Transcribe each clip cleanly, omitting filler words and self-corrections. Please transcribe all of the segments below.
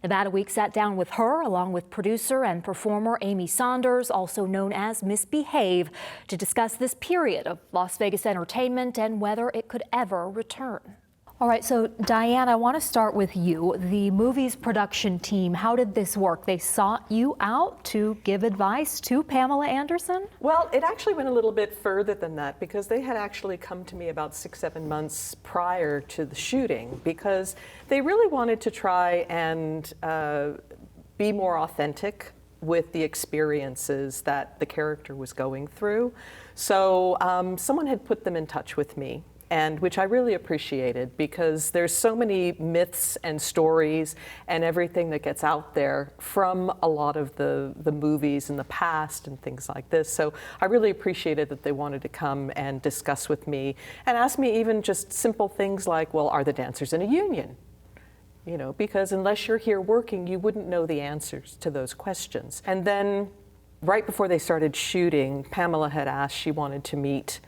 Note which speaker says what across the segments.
Speaker 1: About a week sat down with her, along with producer and performer Amy Saunders, also known as Misbehave, to discuss this period of Las Vegas entertainment and whether it could ever return. All right, so Diane, I want to start with you. The movie's production team, how did this work? They sought you out to give advice to Pamela Anderson?
Speaker 2: Well, it actually went a little bit further than that, because they had actually come to me about 6-7 months prior to the shooting, because they really wanted to try and be more authentic with the experiences that the character was going through. So someone had put them in touch with me, and which I really appreciated, because there's so many myths and stories and everything that gets out there from a lot of the movies in the past and things like this. So I really appreciated that they wanted to come and discuss with me and ask me even just simple things like, well, are the dancers in a union? You know, because unless you're here working, you wouldn't know the answers to those questions. And then right before they started shooting, Pamela had asked, she wanted to meet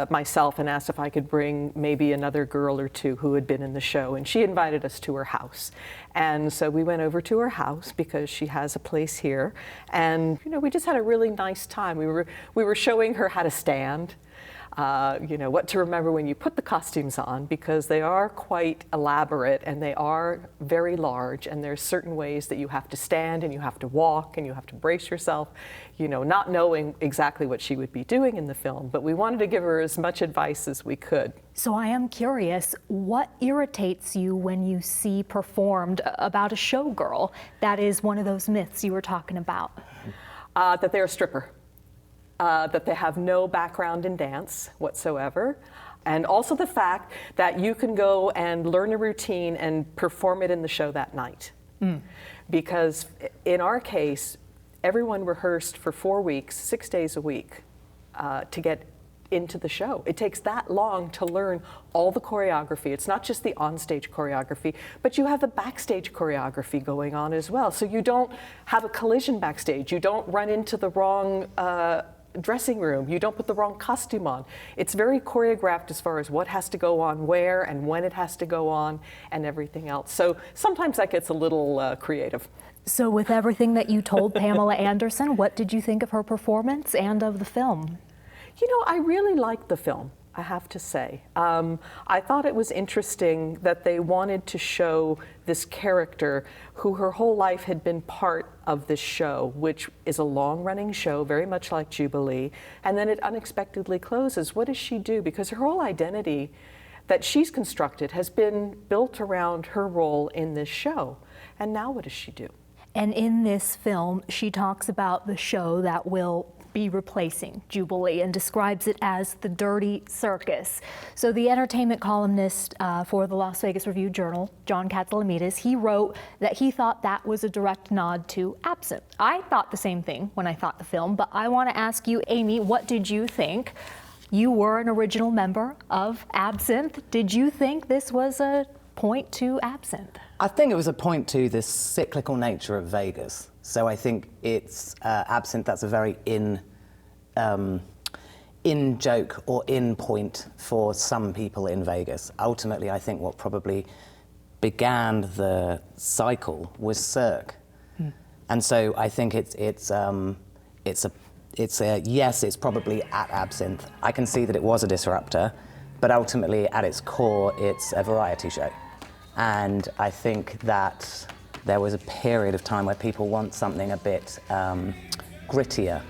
Speaker 2: myself and asked if I could bring maybe another girl or two who had been in the show, and she invited us to her house. And so we went over to her house because she has a place here, and you know, we just had a really nice time. We were showing her how to stand, you know, what to remember when you put the costumes on, because they are quite elaborate and they are very large, and there's certain ways that you have to stand and you have to walk and you have to brace yourself, you know, not knowing exactly what she would be doing in the film, but we wanted to give her as much advice as we could.
Speaker 1: So I am curious, what irritates you when you see performed about a showgirl? That is one of those myths you were talking about.
Speaker 2: That they're a stripper. That they have no background in dance whatsoever, and also the fact that you can go and learn a routine and perform it in the show that night. Because in our case, everyone rehearsed for 4 weeks, 6 days a week, to get into the show. It takes that long to learn all the choreography. It's not just the onstage choreography, but you have the backstage choreography going on as well. So you don't have a collision backstage. You don't run into the wrong dressing room. You don't put the wrong costume on. It's very choreographed as far as what has to go on where and when it has to go on and everything else. So sometimes that gets a little creative.
Speaker 1: So with everything that you told Pamela Anderson, what did you think of her performance and of the film?
Speaker 2: You know, I really liked the film, I have to say. I thought it was interesting that they wanted to show this character who her whole life had been part of this show, which is a long-running show, very much like Jubilee, and then it unexpectedly closes. What does she do? Because her whole identity that she's constructed has been built around her role in this show. And now what does she do?
Speaker 1: And in this film, she talks about the show that will be replacing Jubilee and describes it as the dirty circus. So the entertainment columnist for the Las Vegas Review-Journal, John Katsilometes, he wrote that he thought that was a direct nod to Absinthe. I thought the same thing when I thought the film, but I want to ask you, Amy, what did you think? You were an original member of Absinthe. Did you think this was a point to Absinthe?
Speaker 3: I think it was a point to the cyclical nature of Vegas. So I think it's Absinthe, that's a very in joke or in point for some people in Vegas. Ultimately, I think what probably began the cycle was Cirque. And so I think it's yes, it's probably at Absinthe. I can see that it was a disruptor, but ultimately at its core, it's a variety show. And I think that there was a period of time where people want something a bit grittier.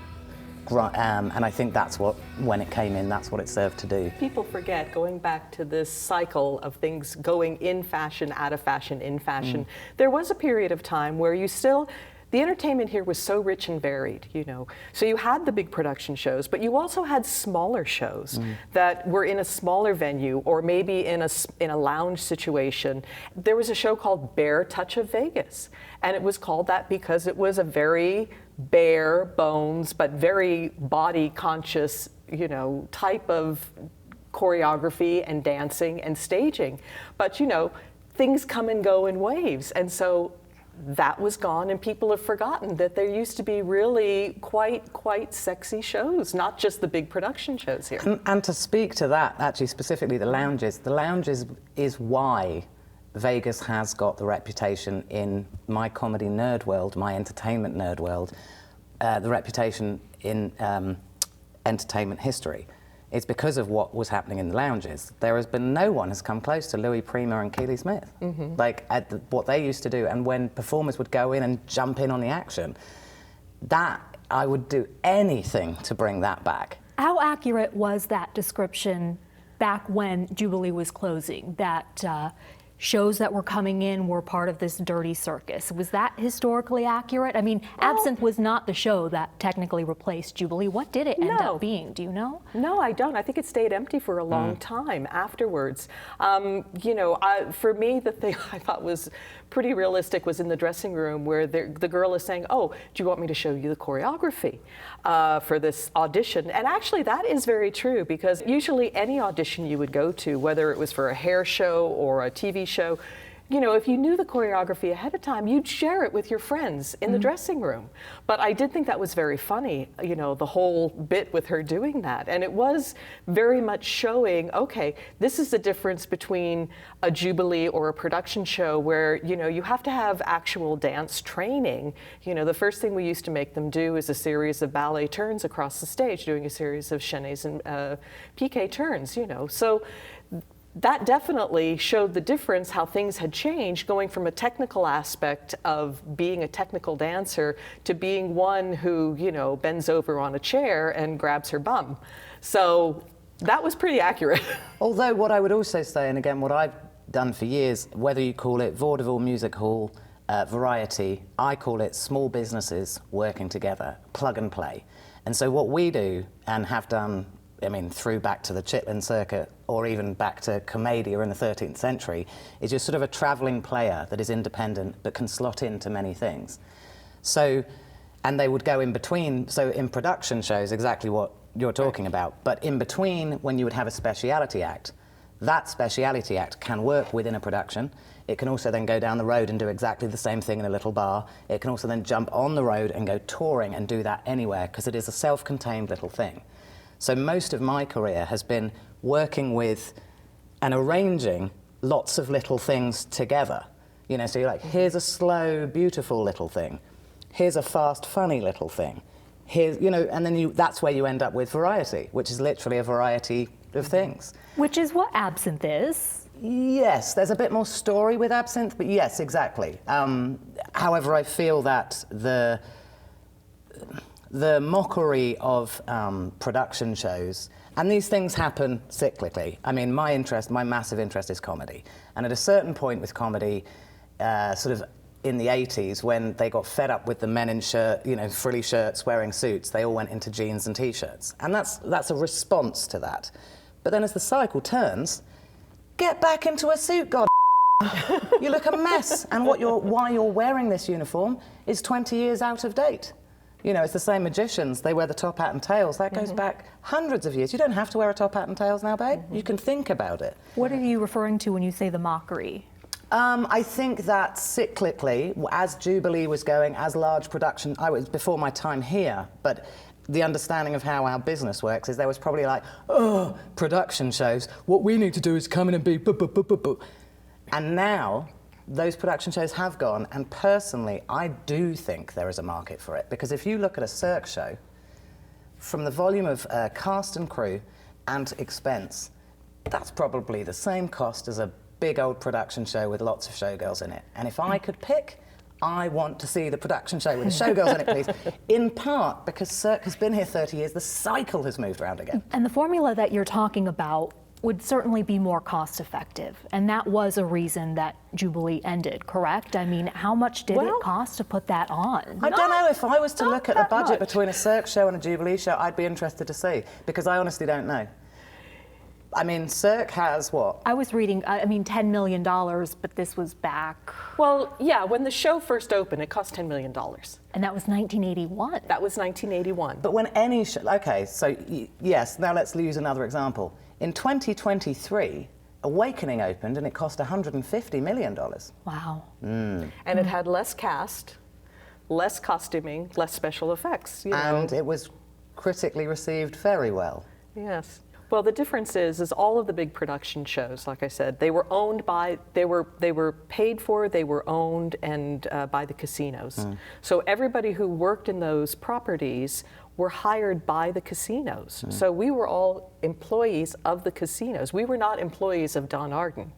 Speaker 3: And I think that's what, when it came in, that's what it served to do.
Speaker 2: People forget, going back to this cycle of things going in fashion, out of fashion, in fashion, there was a period of time where you still, the entertainment here was so rich and varied, you know. So you had the big production shows, but you also had smaller shows that were in a smaller venue or maybe in a lounge situation. There was a show called Bare Touch of Vegas, and it was called that because it was a very bare bones but very body conscious, you know, type of choreography and dancing and staging. But you know, things come and go in waves, and so that was gone, and people have forgotten that there used to be really quite sexy shows, not just the big production shows here.
Speaker 3: And to speak to that, actually specifically the lounges is why Vegas has got the reputation in my comedy nerd world, my entertainment nerd world, the reputation in entertainment history. It's because of what was happening in the lounges. There has been no one has come close to Louis Prima and Keely Smith. Like what they used to do, and when performers would go in and jump in on the action, that I would do anything to bring that back.
Speaker 1: How accurate was that description back when Jubilee was closing, that shows that were coming in were part of this dirty circus? Was that historically accurate? I mean, Absinthe was not the show that technically replaced Jubilee. What did it end up being? Do you know?
Speaker 2: No, I don't. I think it stayed empty for a long time afterwards. You know, for me, the thing I thought was pretty realistic was in the dressing room where the girl is saying, "Oh, do you want me to show you the choreography for this audition?" And actually, that is very true, because usually any audition you would go to, whether it was for a hair show or a TV show, you know, if you knew the choreography ahead of time, you'd share it with your friends in the dressing room. But I did think that was very funny, you know, the whole bit with her doing that. And it was very much showing, okay, this is the difference between a Jubilee or a production show where, you know, you have to have actual dance training. You know, the first thing we used to make them do is a series of ballet turns across the stage, doing a series of chaînés and piqué turns, you know. So that definitely showed the difference, how things had changed, going from a technical aspect of being a technical dancer to being one who, you know, bends over on a chair and grabs her bum. So that was pretty accurate.
Speaker 3: Although what I would also say, and again, what I've done for years, whether you call it vaudeville music hall, variety, I call it small businesses working together, plug and play. And so what we do and have done, I mean, through back to the Chitlin circuit or even back to Commedia in the 13th century, is just sort of a travelling player that is independent but can slot into many things. So, and they would go in between, so in production shows, exactly what you're talking about, but in between when you would have a speciality act, that speciality act can work within a production. It can also then go down the road and do exactly the same thing in a little bar. It can also then jump on the road and go touring and do that anywhere, because it is a self-contained little thing. So most of my career has been working with and arranging lots of little things together. You know, so you're like, here's a slow, beautiful little thing. Here's a fast, funny little thing. Here's, you know, and then that's where you end up with variety, which is literally a variety of things.
Speaker 1: Which is what Absinthe is.
Speaker 3: Yes, there's a bit more story with Absinthe, but yes, exactly. However, I feel that the mockery of production shows, and these things happen cyclically. I mean, my massive interest is comedy. And at a certain point with comedy, sort of in the 80s, when they got fed up with the men in frilly shirts wearing suits, they all went into jeans and t-shirts. And that's a response to that. But then as the cycle turns, get back into a suit, God. You look a mess. And why you're wearing this uniform is 20 years out of date. You know, it's the same magicians. They wear the top hat and tails. That goes back hundreds of years. You don't have to wear a top hat and tails now, babe. You can think about it.
Speaker 1: What are you referring to when you say the mockery?
Speaker 3: I think that cyclically, as Jubilee was going, as large production, I was before my time here, but the understanding of how our business works is there was probably like, oh, production shows, what we need to do is come in and be boo, boo, boo, boo, boo. And now, those production shows have gone, and personally, I do think there is a market for it, because if you look at a Cirque show, from the volume of cast and crew and expense, that's probably the same cost as a big old production show with lots of showgirls in it. And if I could pick, I want to see the production show with the showgirls in it, please. In part because Cirque has been here 30 years, the cycle has moved around again.
Speaker 1: And the formula that you're talking about would certainly be more cost effective. And that was a reason that Jubilee ended, correct? I mean, how much did it cost to put that on?
Speaker 3: I don't know. If I was to look at the budget between a Cirque show and a Jubilee show, I'd be interested to see, because I honestly don't know. I mean, Cirque has what?
Speaker 1: I was reading, $10 million, but this was back.
Speaker 2: Well, yeah, when the show first opened, it cost $10 million.
Speaker 1: And that was 1981.
Speaker 2: That was 1981.
Speaker 3: But when any show, okay, so yes, now let's use another example. In 2023, Awakening opened and it cost $150 million.
Speaker 1: Wow.
Speaker 2: And it had less cast, less costuming, less special effects. You know.
Speaker 3: And it was critically received very well.
Speaker 2: Yes. Well, the difference is all of the big production shows, like I said, they were owned by, they were paid for, they were owned and by the casinos. So everybody who worked in those properties were hired by the casinos. So we were all employees of the casinos. We were not employees of Don Arden.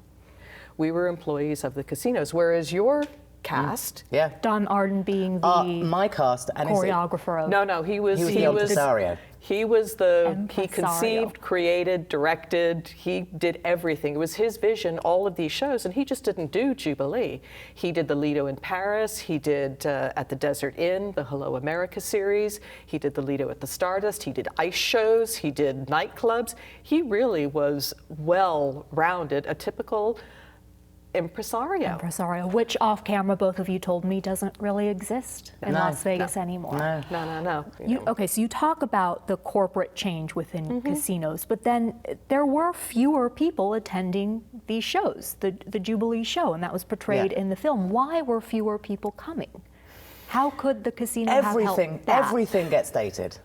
Speaker 2: We were employees of the casinos, whereas your cast.
Speaker 3: Yeah.
Speaker 1: Don Arden being the
Speaker 3: My cast and
Speaker 1: choreographer of.
Speaker 2: No, he was
Speaker 3: the impresario.
Speaker 2: He
Speaker 1: Impresario.
Speaker 2: conceived, created, directed, he did everything. It was his vision, all of these shows, and he just didn't do Jubilee. He did the Lido in Paris, he did at the Desert Inn, the Hello America series, he did the Lido at the Stardust, he did ice shows, he did nightclubs. He really was well-rounded, a typical impresario.
Speaker 1: Which off camera, both of you told me doesn't really exist in
Speaker 3: No.
Speaker 1: Las Vegas anymore.
Speaker 2: No.
Speaker 1: Okay, so you talk about the corporate change within casinos, but then there were fewer people attending these shows, the Jubilee show, and that was portrayed in the film. Why were fewer people coming? How could the casino have helped that?
Speaker 3: Everything gets dated,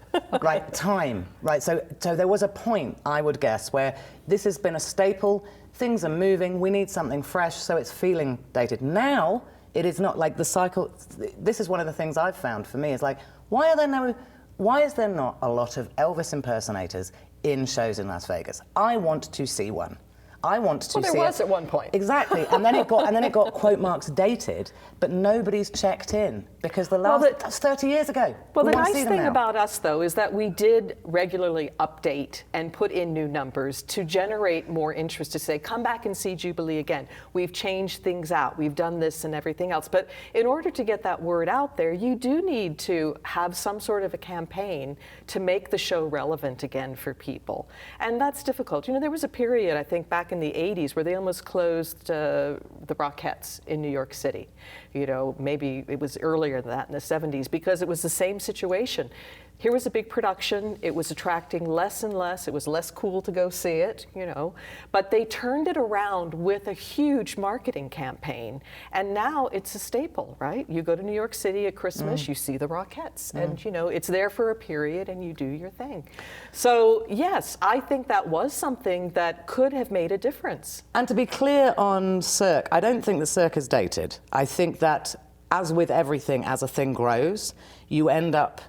Speaker 3: right? Time, right? So there was a point, I would guess, where this has been a staple. Things are moving. We need something fresh, so it's feeling dated. Now it is not like the cycle. This is one of the things I've found for me is like, why is there not a lot of Elvis impersonators in shows in Las Vegas? I want to see one. I want to see
Speaker 2: there was at one point.
Speaker 3: Exactly, and then it got quote marks dated, but nobody's checked in because that's 30 years ago.
Speaker 2: Well,
Speaker 3: We
Speaker 2: the
Speaker 3: wanna
Speaker 2: nice
Speaker 3: see them
Speaker 2: thing
Speaker 3: now.
Speaker 2: about us, though, is that we did regularly update and put in new numbers to generate more interest, to say, come back and see Jubilee again. We've changed things out. We've done this and everything else. But in order to get that word out there, you do need to have some sort of a campaign to make the show relevant again for people. And that's difficult. You know, there was a period, I think, back in the 80s where they almost closed the Rockettes in New York City. You know, maybe it was earlier than that in the 70s because it was the same situation. Here was a big production, it was attracting less and less, it was less cool to go see it, you know, but they turned it around with a huge marketing campaign, and now it's a staple, right? You go to New York City at Christmas, you see the Rockettes, and you know, it's there for a period and you do your thing. So yes, I think that was something that could have made a difference.
Speaker 3: And to be clear on Cirque, I don't think that Cirque is dated. I think that, as with everything, as a thing grows, you end up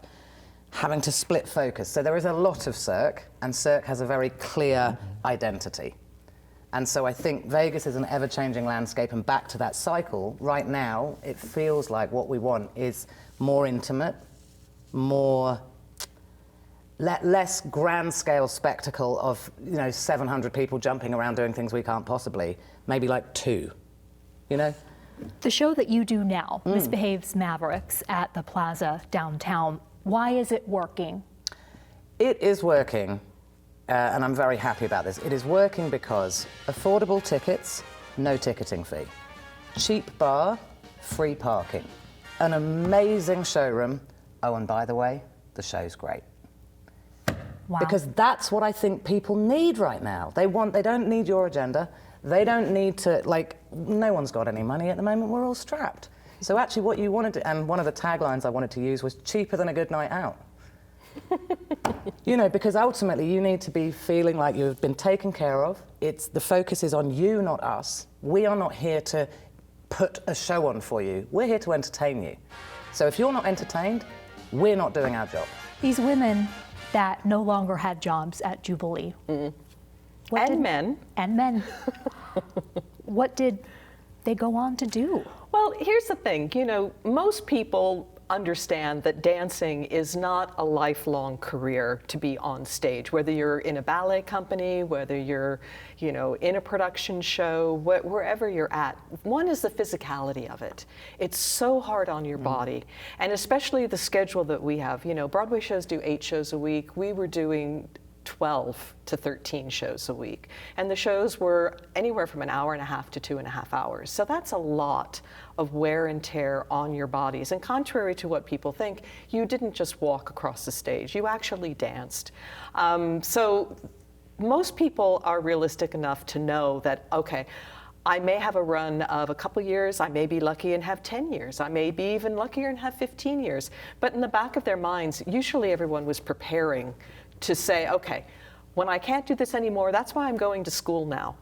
Speaker 3: having to split focus. So there is a lot of Cirque, and Cirque has a very clear identity. And so I think Vegas is an ever-changing landscape, and back to that cycle, right now, it feels like what we want is more intimate, less grand-scale spectacle of, 700 people jumping around doing things we can't possibly, maybe like 2,
Speaker 1: The show that you do now, Misbehaves Mavericks at the Plaza downtown, why is it working?
Speaker 3: It is working, and I'm very happy about this. It is working because affordable tickets, no ticketing fee. Cheap bar, free parking. An amazing showroom. Oh, and by the way, the show's great.
Speaker 1: Wow.
Speaker 3: Because that's what I think people need right now. They don't need your agenda. They don't need to, no one's got any money at the moment. We're all strapped. So actually what you wanted to, and one of the taglines I wanted to use was cheaper than a good night out. Because ultimately you need to be feeling like you've been taken care of. The focus is on you, not us. We are not here to put a show on for you. We're here to entertain you. So if you're not entertained, we're not doing our job.
Speaker 1: These women that no longer had jobs at Jubilee.
Speaker 2: Men.
Speaker 1: And men. What did they go on to do?
Speaker 2: Well, here's the thing, most people understand that dancing is not a lifelong career to be on stage, whether you're in a ballet company, whether you're, in a production show, wherever you're at. One is the physicality of it. It's so hard on your body, and especially the schedule that we have. Broadway shows do 8 shows a week. We were doing 12 to 13 shows a week. And the shows were anywhere from an hour and a half to 2.5 hours. So that's a lot of wear and tear on your bodies. And contrary to what people think, you didn't just walk across the stage, you actually danced. So most people are realistic enough to know that, okay, I may have a run of a couple years, I may be lucky and have 10 years, I may be even luckier and have 15 years. But in the back of their minds, usually everyone was preparing to say, okay, when I can't do this anymore, that's why I'm going to school now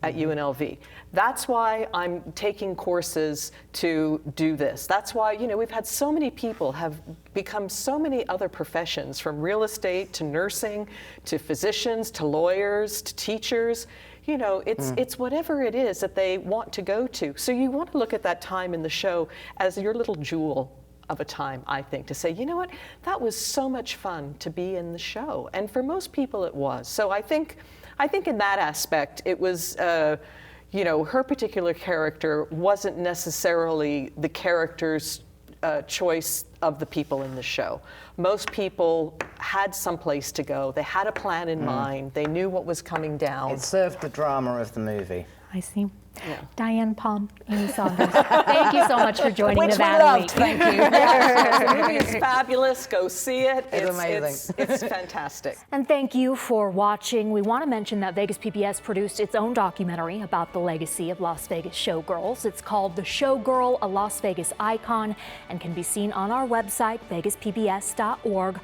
Speaker 2: at UNLV. That's why I'm taking courses to do this. That's why, you know, we've had so many people have become so many other professions, from real estate to nursing to physicians to lawyers to teachers. You know, it's whatever it is that they want to go to. So you want to look at that time in the show as your little jewel of a time, I think, to say, you know what, that was so much fun to be in the show. And for most people it was. So I think in that aspect, it was, you know, her particular character wasn't necessarily the character's choice of the people in the show. Most people had some place to go. They had a plan in mind. They knew what was coming down.
Speaker 3: It served the drama of the movie.
Speaker 1: I see.
Speaker 2: Yeah.
Speaker 1: Diane Palm, Amy Saunders, thank you so much for joining
Speaker 3: Which we
Speaker 1: Nevada
Speaker 3: loved,
Speaker 1: Week.
Speaker 3: thank you.
Speaker 2: Yes, the movie is fabulous. Go see it.
Speaker 3: It's amazing.
Speaker 2: It's fantastic.
Speaker 1: And thank you for watching. We want to mention that Vegas PBS produced its own documentary about the legacy of Las Vegas showgirls. It's called The Showgirl, a Las Vegas Icon, and can be seen on our website, vegaspbs.org.